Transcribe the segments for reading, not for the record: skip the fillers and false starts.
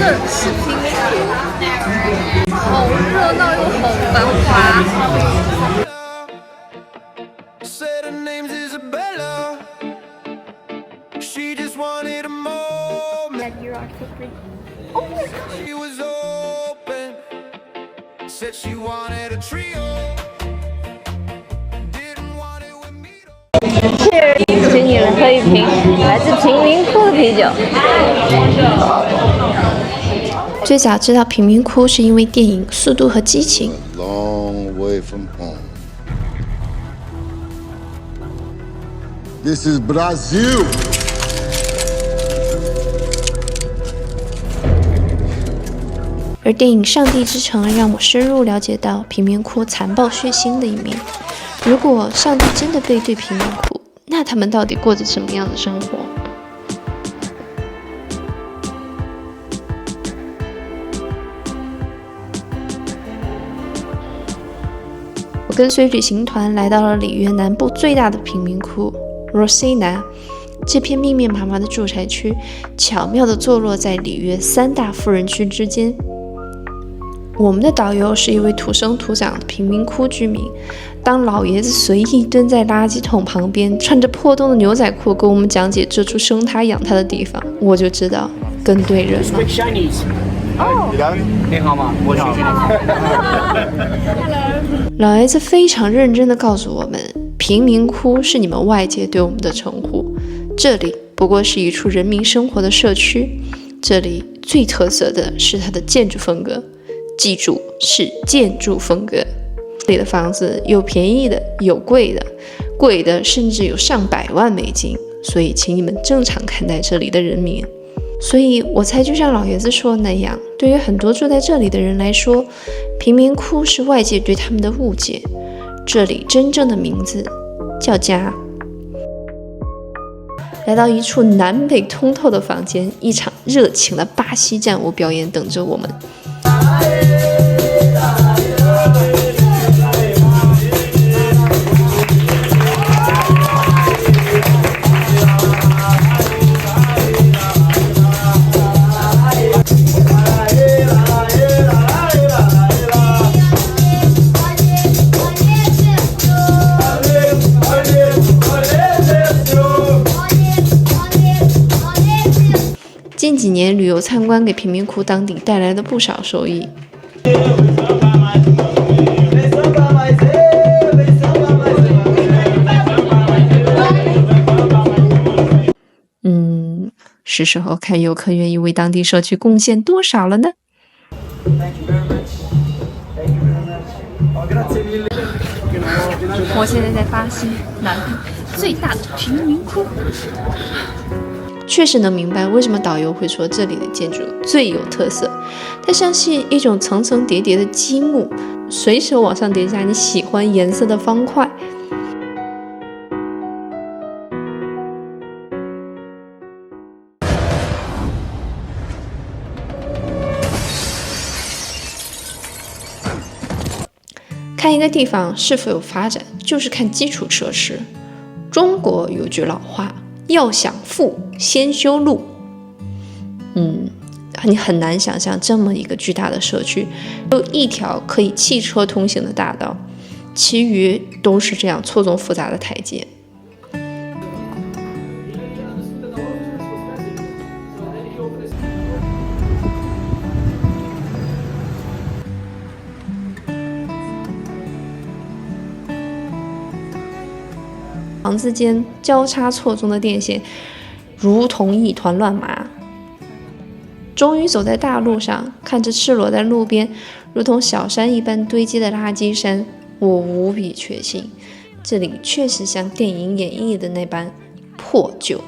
这是贫民窟，好热闹又好繁华。Said her name's Isabella. She just wanted a moment. You are so pretty. She was open. Said she wanted a trio. Didn't want it with me. 请你们喝一瓶来自贫民窟的啤酒。最早知道贫民窟是因为电影《速度和激情》。Long way from home. This is Brazil. 而电影《上帝之城》让我深入了解到贫民窟残暴血腥的一面。如果上帝真的背对贫民窟，那他们到底过着什么样的生活？我跟随旅行团来到了里约南部最大的贫民窟 Rosina。这片密密麻麻的住宅区巧妙地坐落在里约三大富人区之间。我们的导游是一位土生土长的贫民窟居民。当老爷子随意蹲在垃圾桶旁边，穿着破洞的牛仔裤跟我们讲解这处生他养他的地方，我就知道跟对人了。你好吗？我好。老爷子非常认真地告诉我们，贫民窟是你们外界对我们的称呼，这里不过是一处人民生活的社区。这里最特色的是它的建筑风格，记住是建筑风格。这里的房子有便宜的，有贵的，贵的甚至有上百万美金，所以请你们正常看待这里的人民。所以我猜就像老爷子说的那样，对于很多住在这里的人来说，贫民窟是外界对他们的误解，这里真正的名字叫家。来到一处南北通透的房间，一场热情的巴西战舞表演等着我们。近几年旅游参观给贫民窟当地带来了不少收益。是时候看游客愿意为当地社区贡献多少了呢？我现在在巴西南部最大的贫民窟。确实能明白为什么导游会说这里的建筑最有特色，它像是一种层层叠叠的积木，随手往上叠加你喜欢颜色的方块。看一个地方是否有发展，就是看基础设施。中国有句老话，要想富，先修路。你很难想象这么一个巨大的社区，有一条可以汽车通行的大道，其余都是这样错综复杂的台阶。房子间交叉错综的电线如同一团乱麻。终于走在大路上，看着赤裸在路边如同小山一般堆积的垃圾山，我无比确信这里确实像电影演绎的那般破旧。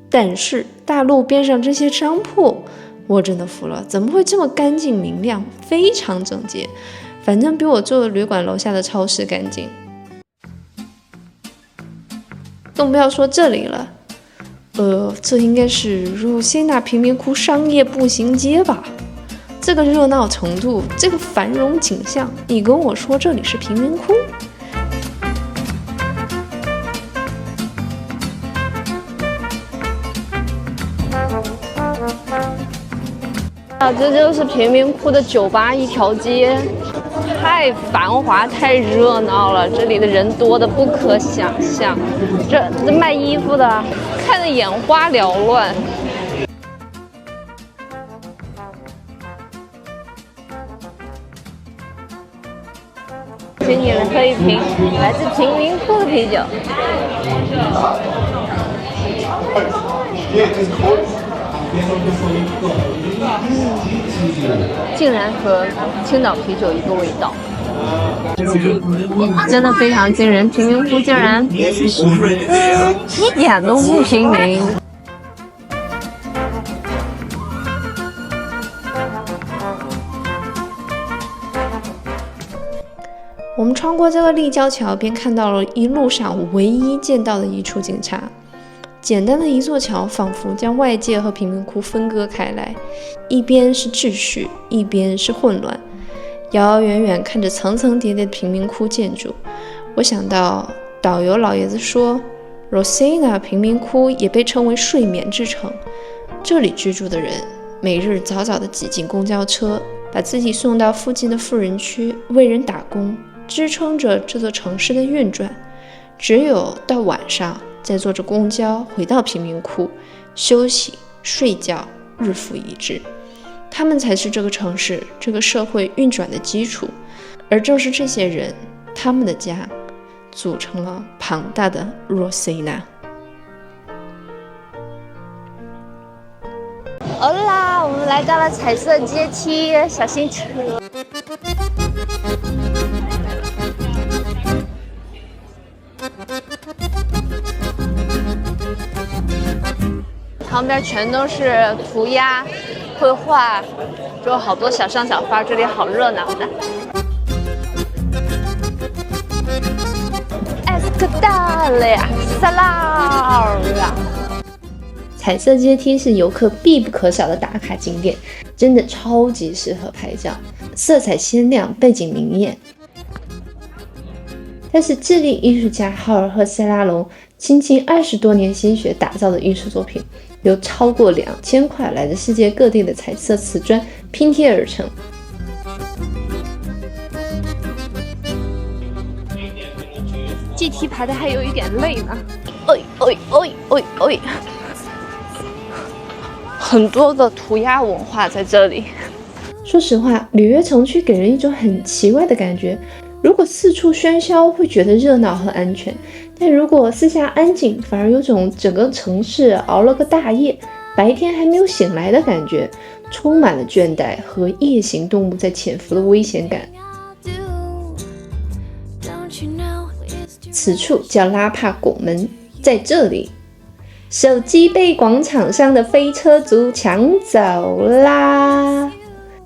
但是大路边上这些商铺，我真的服了，怎么会这么干净明亮，非常整洁，反正比我住的旅馆楼下的超市干净。更不要说这里了，这应该是如仙纳贫民窟商业步行街吧？这个热闹程度，这个繁荣景象，你跟我说这里是贫民窟？啊，这就是贫民窟的酒吧一条街，太繁华太热闹了，这里的人多的不可想象。这卖衣服的看得眼花缭乱。请你们喝一瓶来自贫民窟的啤酒。竟然和青岛啤酒一个味道，真的非常惊人。贫民窟竟然一点都不平民。我们穿过这个立交桥，便看到了一路上唯一见到的一处警察。简单的一座桥，仿佛将外界和贫民窟分割开来，一边是秩序，一边是混乱。遥遥远远看着层层叠叠的贫民窟建筑，我想到导游老爷子说 Rosina 贫民窟也被称为睡眠之城。这里居住的人每日早早地挤进公交车，把自己送到附近的富人区为人打工，支撑着这座城市的运转。只有到晚上再坐着公交回到贫民窟休息睡觉，日复一日。他们才是这个城市这个社会运转的基础，而正是这些人，他们的家组成了庞大的 Rosina。 好啦，我们来到了彩色阶梯，小心车。旁边全都是涂鸦、绘画，就有好多小商小贩，这里好热闹的。Escadalia Salara。彩色阶梯是游客必不可少的打卡景点，真的超级适合拍照，色彩鲜亮，背景明艳。它是智利艺术家浩尔赫塞拉隆倾尽20多年心血打造的艺术作品，由超过2000块来自世界各地的彩色瓷砖拼贴而成。阶梯爬的还有一点累呢。很多的涂鸦文化在这里。说实话，里约城区给人一种很奇怪的感觉。如果四处喧嚣，会觉得热闹和安全；但如果四下安静，反而有种整个城市熬了个大夜，白天还没有醒来的感觉，充满了倦怠和夜行动物在潜伏的危险感。此处叫拉帕拱门，在这里，手机被广场上的飞车族抢走啦！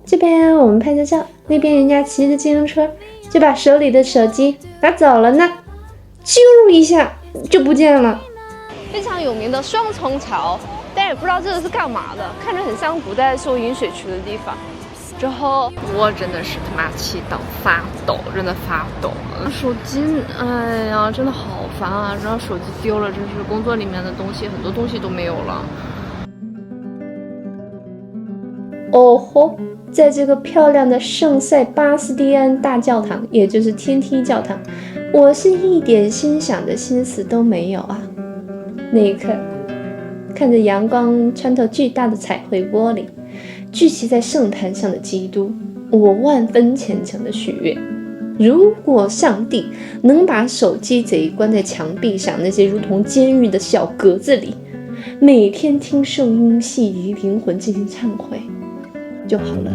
这边我们拍着照，那边人家骑着自行车就把手里的手机拿走了呢，咻一下就不见了。非常有名的双重桥，但也不知道这个是干嘛的，看着很像古代受饮水渠的地方。之后我真的是他妈气到发抖，真的发抖了。手机，哎呀，真的好烦啊！然后手机丢了，真是工作里面的东西，很多东西都没有了。哦吼，在这个漂亮的圣塞巴斯蒂安大教堂，也就是天梯教堂，我是一点欣赏的心思都没有啊。那一刻，看着阳光穿透巨大的彩绘玻璃，聚集在圣坛上的基督，我万分虔诚的许愿：如果上帝能把手机贼关在墙壁上那些如同监狱的小格子里，每天听圣音洗涤灵魂进行忏悔就好了。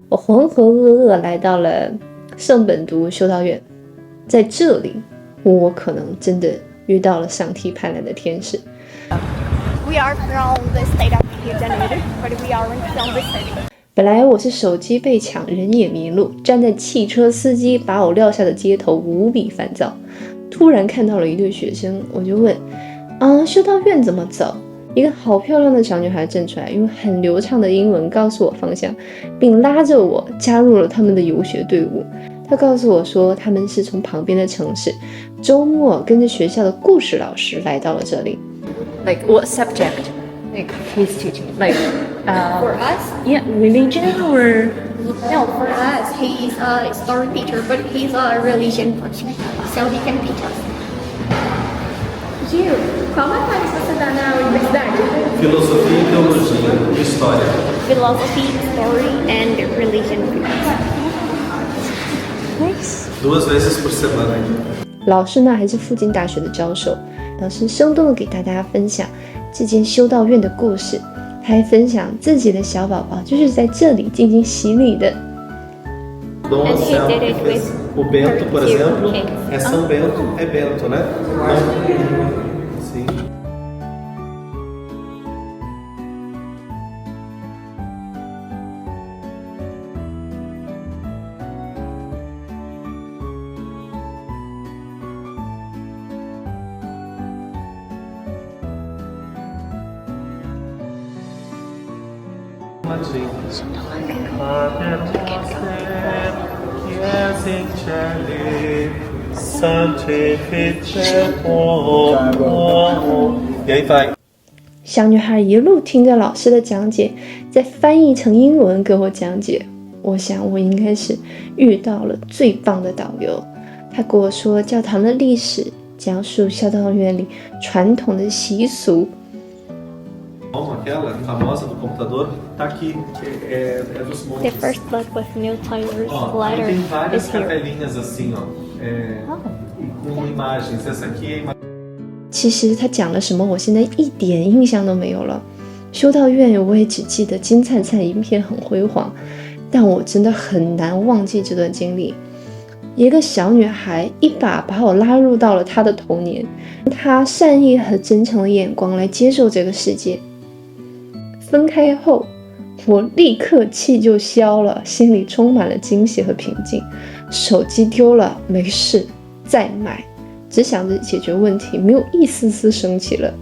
我浑浑噩噩来到了圣本笃修道院，在这里，我可能真的遇到了上帝派来的天使。We are from the state of Rio de Janeiro, but we are from the city. 本来我是手机被抢，人也迷路，站在汽车司机把我撂下的街头，无比烦躁。突然看到了一对学生，我就问：修道院怎么走？一个好漂亮的小女孩站出来，用很流畅的英文告诉我方向，并拉着我加入了他们的游学队伍。她告诉我说，他们是从旁边的城市，周末跟着学校的故事老师来到了这里。Like what subject? Like he's teaching. Like For us? yeah, religion or No, for us, he is a story teacher, but he's a religion person, so he can teach us. Gil, qual matéria você dá na universidade? Filosofia e teologia e história. Philosophy, story, and religion. nice. 2 vezes por semana. 老师呢还是附近大学的教授，老师生动的给大家分享这间修道院的故事，他还分享自己的小宝宝就是在这里进行洗礼的。Dom And he Anselmo did it que fez. with O Bento, por her exemplo, kids. é São Bento, é Bento, né? Sim. E aí vai. 小女孩一路听着老师的讲解，再翻译成英文给我讲解。我想我应该是遇到了最棒的导游。他跟我说教堂的历史，讲述修道院里传统的习俗。Aquela famosa do computador tá aqui, que é dos montes. The first book with Neil Tyler's Ó, letter tem várias is here. capelinhas assim, ó, com imagens. Essa aqui é imagem. 其实他讲了什么，我现在一点印象都没有了。修道院我也只记得金灿灿一片，很辉煌，但我真的很难忘记这段经历。一个小女孩一把我拉入到了她的童年，她善意和真诚的眼光来接受这个世界。分开后，我立刻气就消了，心里充满了惊喜和平静。手机丢了，没事，再买，只想着解决问题，没有一丝丝生气了。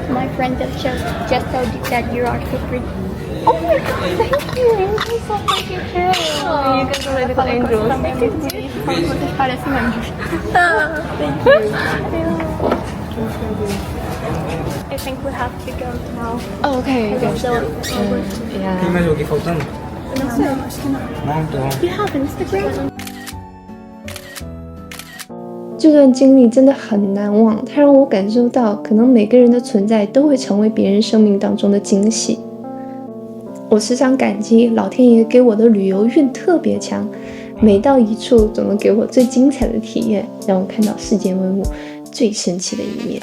My friend just told you that you are so pretty. Oh my god, thank you! You're so fucking cute! Oh, you guys are little angels. Vocês parecem anjos. Thank you. I think we have to go now. Oh, OK， So, over. Tem mais alguém faltando? Não sei, acho que não. Não, então. You have Instagram? 这段经历真的很难忘，它让我感受到，可能每个人的存在都会成为别人生命当中的惊喜。我时常感激老天爷给我的旅游运特别强，每到一处总能给我最精彩的体验，让我看到世间万物最神奇的一面。